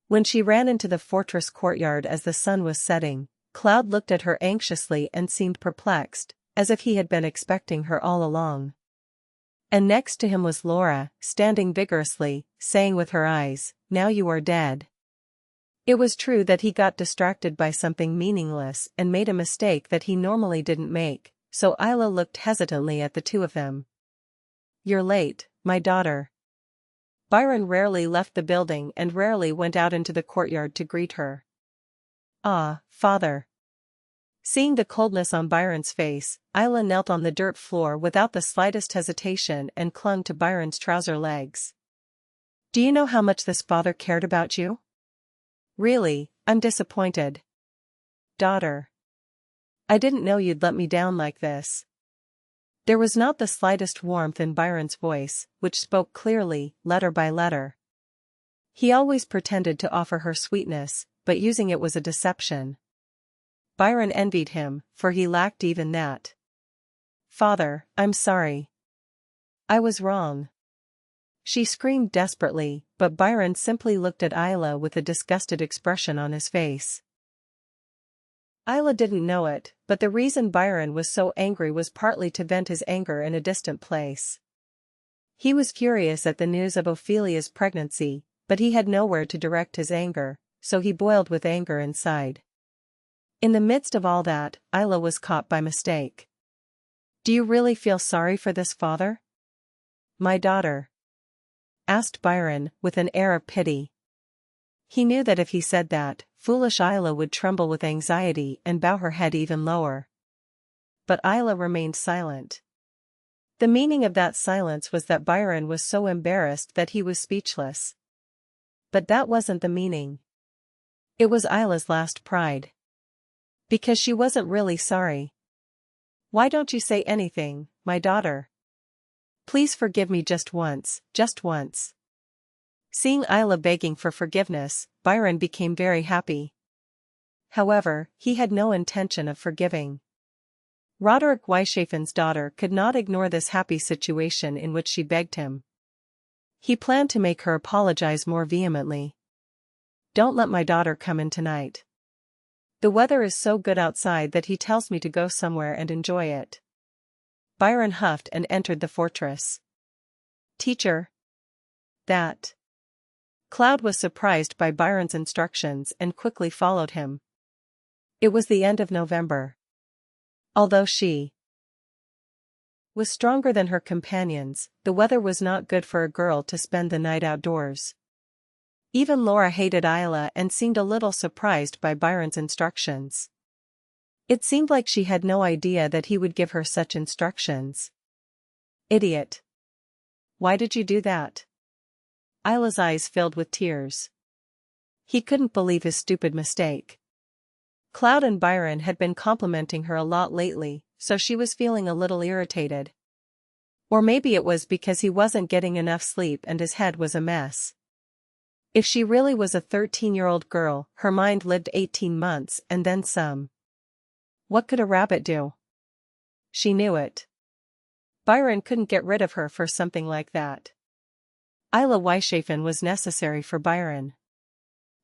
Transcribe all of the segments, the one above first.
When she ran into the fortress courtyard as the sun was setting, Cloud looked at her anxiously and seemed perplexed, as if he had been expecting her all along. And next to him was Laura, standing vigorously, saying with her eyes, "Now you are dead." It was true that he got distracted by something meaningless and made a mistake that he normally didn't make, so Ayla looked hesitantly at the two of them. "You're late, my daughter." Byron rarely left the building and rarely went out into the courtyard to greet her. "Ah, father." Seeing the coldness on Byron's face, Ayla knelt on the dirt floor without the slightest hesitation and clung to Byron's trouser legs. "Do you know how much this father cared about you? Really, I'm disappointed. Daughter. I didn't know you'd let me down like this." There was not the slightest warmth in Byron's voice, which spoke clearly, letter by letter. He always pretended to offer her sweetness, but using it was a deception. Byron envied him, for he lacked even that. "Father, I'm sorry. I was wrong." She screamed desperately, but Byron simply looked at Ayla with a disgusted expression on his face. Ayla didn't know it, but the reason Byron was so angry was partly to vent his anger in a distant place. He was furious at the news of Ophelia's pregnancy, but he had nowhere to direct his anger, so he boiled with anger inside. In the midst of all that, Ayla was caught by mistake. "Do you really feel sorry for this father, my daughter?" asked Byron, with an air of pity. He knew that if he said that, foolish Ayla would tremble with anxiety and bow her head even lower. But Ayla remained silent. The meaning of that silence was that Byron was so embarrassed that he was speechless. But that wasn't the meaning. It was Ayla's last pride. Because she wasn't really sorry. "Why don't you say anything, my daughter? Please forgive me just once, just once." Seeing Ayla begging for forgiveness, Byron became very happy. However, he had no intention of forgiving. Roderick Weishafen's daughter could not ignore this happy situation in which she begged him. He planned to make her apologize more vehemently. "Don't let my daughter come in tonight. The weather is so good outside that he tells me to go somewhere and enjoy it." Byron huffed and entered the fortress. "Teacher." "That." Cloud was surprised by Byron's instructions and quickly followed him. It was the end of November. Although she was stronger than her companions, the weather was not good for a girl to spend the night outdoors. Even Laura hated Ayla and seemed a little surprised by Byron's instructions. It seemed like she had no idea that he would give her such instructions. "Idiot. Why did you do that?" Ayla's eyes filled with tears. He couldn't believe his stupid mistake. Cloud and Byron had been complimenting her a lot lately, so she was feeling a little irritated. Or maybe it was because he wasn't getting enough sleep and his head was a mess. If she really was a 13-year-old girl, her mind lived 18 months and then some. What could a rabbit do? She knew it. Byron couldn't get rid of her for something like that. Ayla Weishafen was necessary for Byron.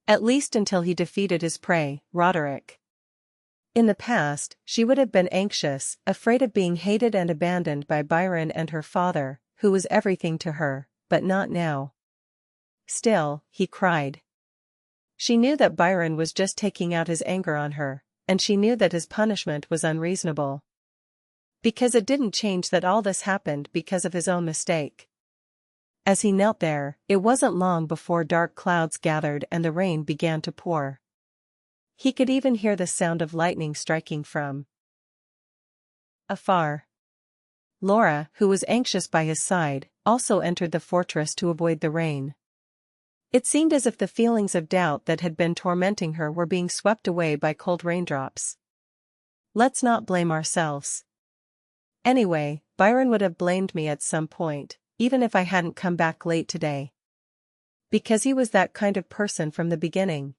At least until he defeated his prey, Roderick. In the past, she would have been anxious, afraid of being hated and abandoned by Byron and her father, who was everything to her, but not now. Still, he cried. She knew that Byron was just taking out his anger on her, and she knew that his punishment was unreasonable. Because it didn't change that all this happened because of his own mistake. As he knelt there, it wasn't long before dark clouds gathered and the rain began to pour. He could even hear the sound of lightning striking from afar. Laura, who was anxious by his side, also entered the fortress to avoid the rain. It seemed as if the feelings of doubt that had been tormenting her were being swept away by cold raindrops. Let's not blame ourselves. Anyway, Byron would have blamed me at some point, even if I hadn't come back late today. Because he was that kind of person from the beginning.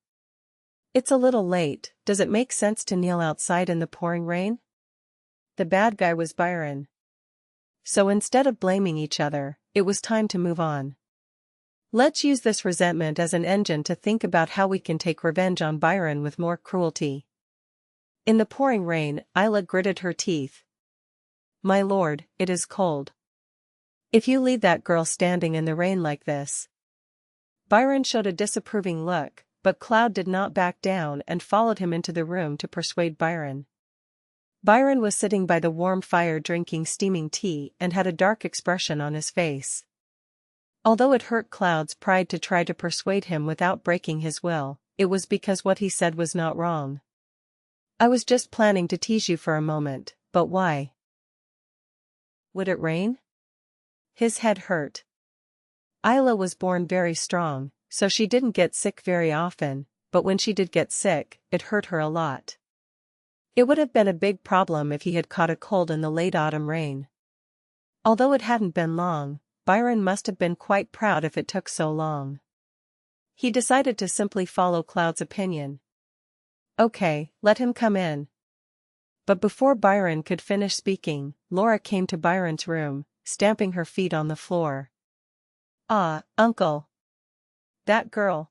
It's a little late, does it make sense to kneel outside in the pouring rain? The bad guy was Byron. So instead of blaming each other, it was time to move on. Let's use this resentment as an engine to think about how we can take revenge on Byron with more cruelty. In the pouring rain, Ayla gritted her teeth. My lord, it is cold. If you leave that girl standing in the rain like this. Byron showed a disapproving look, but Cloud did not back down and followed him into the room to persuade Byron. Byron was sitting by the warm fire drinking steaming tea and had a dark expression on his face. Although it hurt Cloud's pride to try to persuade him without breaking his will, it was because what he said was not wrong. I was just planning to tease you for a moment, but why? Would it rain? His head hurt. Ayla was born very strong, so she didn't get sick very often, but when she did get sick, it hurt her a lot. It would have been a big problem if he had caught a cold in the late autumn rain. Although it hadn't been long, Byron must have been quite proud if it took so long. He decided to simply follow Cloud's opinion. Okay, let him come in. But before Byron could finish speaking, Laura came to Byron's room, stamping her feet on the floor. Ah, uncle. That girl.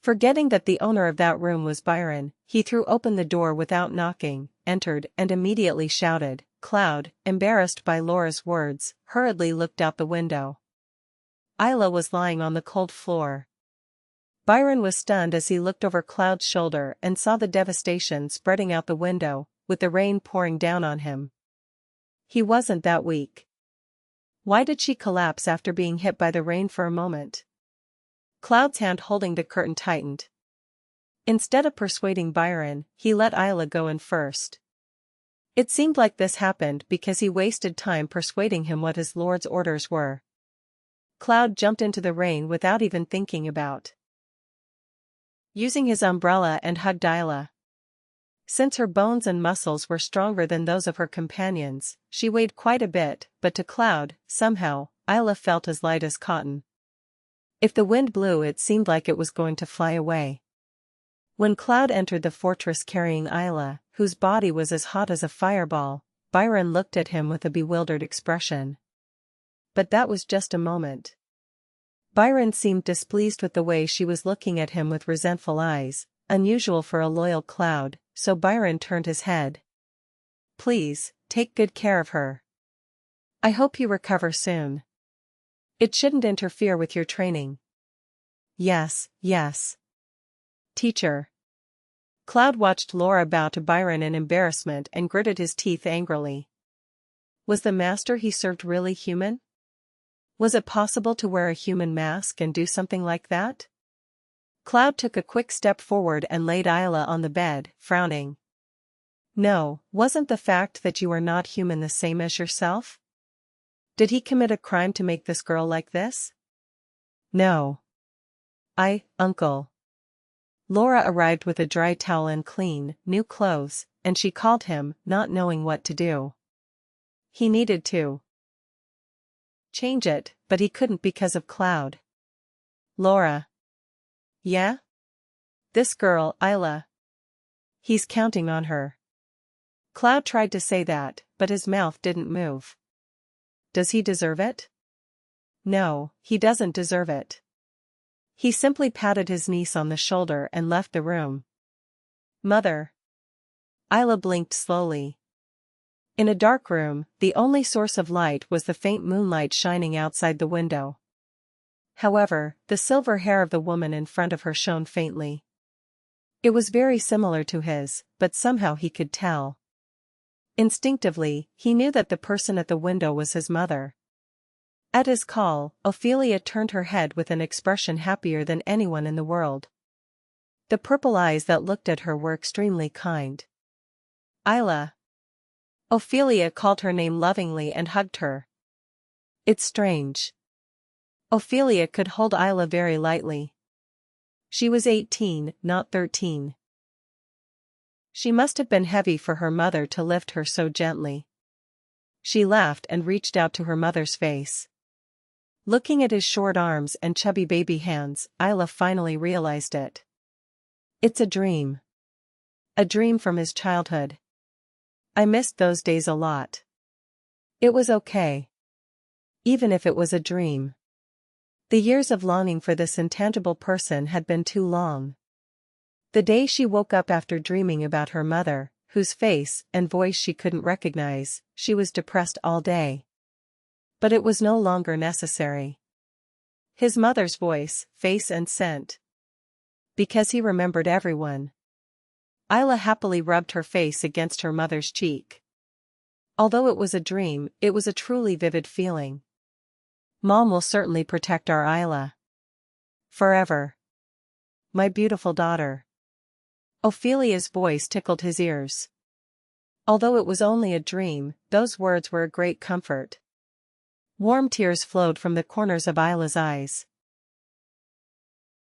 Forgetting that the owner of that room was Byron, he threw open the door without knocking, entered and immediately shouted. Cloud, embarrassed by Laura's words, hurriedly looked out the window. Ayla was lying on the cold floor. Byron was stunned as he looked over Cloud's shoulder and saw the devastation spreading out the window, with the rain pouring down on him. He wasn't that weak. Why did she collapse after being hit by the rain for a moment? Cloud's hand holding the curtain tightened. Instead of persuading Byron, he let Ayla go in first. It seemed like this happened because he wasted time persuading him what his lord's orders were. Cloud jumped into the rain without even thinking about using his umbrella and hugged Ayla. Since her bones and muscles were stronger than those of her companions, she weighed quite a bit, but to Cloud, somehow, Ayla felt as light as cotton. If the wind blew, it seemed like it was going to fly away. When Cloud entered the fortress carrying Ayla, whose body was as hot as a fireball, Byron looked at him with a bewildered expression. But that was just a moment. Byron seemed displeased with the way she was looking at him with resentful eyes, unusual for a loyal Cloud, so Byron turned his head. Please, take good care of her. I hope you recover soon. It shouldn't interfere with your training. Yes, yes. Teacher. Cloud watched Laura bow to Byron in embarrassment and gritted his teeth angrily. Was the master he served really human? Was it possible to wear a human mask and do something like that? Cloud took a quick step forward and laid Ayla on the bed, frowning. No, wasn't the fact that you are not human the same as yourself? Did he commit a crime to make this girl like this? No. Uncle. Laura arrived with a dry towel and clean, new clothes, and she called him, not knowing what to do. He needed to change it, but he couldn't because of Cloud. Laura. Yeah? This girl, Ayla. He's counting on her. Cloud tried to say that, but his mouth didn't move. Does he deserve it? No, he doesn't deserve it. He simply patted his niece on the shoulder and left the room. Mother. Ayla blinked slowly. In a dark room, the only source of light was the faint moonlight shining outside the window. However, the silver hair of the woman in front of her shone faintly. It was very similar to his, but somehow he could tell. Instinctively, he knew that the person at the window was his mother. At his call, Ophelia turned her head with an expression happier than anyone in the world. The purple eyes that looked at her were extremely kind. Ayla. Ophelia called her name lovingly and hugged her. It's strange. Ophelia could hold Ayla very lightly. She was 18, not 13. She must have been heavy for her mother to lift her so gently. She laughed and reached out to her mother's face. Looking at his short arms and chubby baby hands, Ayla finally realized it. It's a dream. A dream from his childhood. I missed those days a lot. It was okay. Even if it was a dream. The years of longing for this intangible person had been too long. The day she woke up after dreaming about her mother, whose face and voice she couldn't recognize, she was depressed all day. But it was no longer necessary. His mother's voice, face and scent. Because he remembered everyone. Ayla happily rubbed her face against her mother's cheek. Although it was a dream, it was a truly vivid feeling. Mom will certainly protect our Ayla. Forever. My beautiful daughter. Ophelia's voice tickled his ears. Although it was only a dream, those words were a great comfort. Warm tears flowed from the corners of Ayla's eyes.